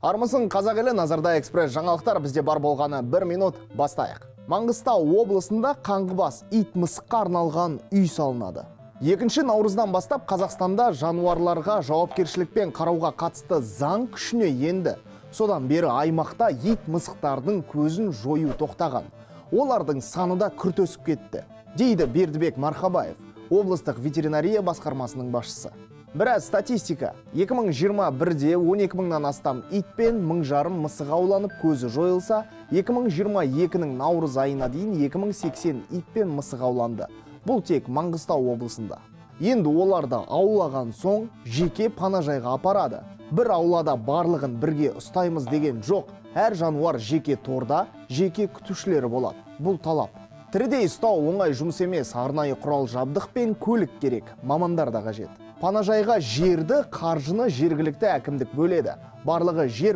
Армысың қазақ елі, Назарда Экспресс жаңалықтар бізде бар болғаны 1 минут бастайық. Маңғыстау облысында қаңғыбас ит мысыққа арналған үй салынады. 2 наурыздан бастап Қазақстанда жануарларға жауапкершілікпен қарауға қатысты заң күшіне енді. Содан бері аймақта ит мысықтардың көзін жою тоқтаған. Олардың саны да күрт өсіп кетті, дейді Бердібек Мархабаев, облыстық ветеринария басқармасының басшысы. Біраз статистика. 2021-де 12 мыңнан астам ит пен 1000 мысық ауланып көзі жойылса, 2022-нің наурыз айына дейін 2080 ит пен мысық ауланды. Бұл тек Маңғыстау облысында. Енді оларды аулаған соң жеке панажайға апарады. Бір аулада барлығын бірге ұстаймыз деген жоқ. Әр жануар жеке торда, жеке күтушілері болады. Бұл талап. Тірідей ұстау оңай жұмыс емес, арнайы құрал жабдық пен көлік керек, мамандар да қажет. Панажайға жерді, қаржыны жергілікті әкімдік бөледі. Барлығы жер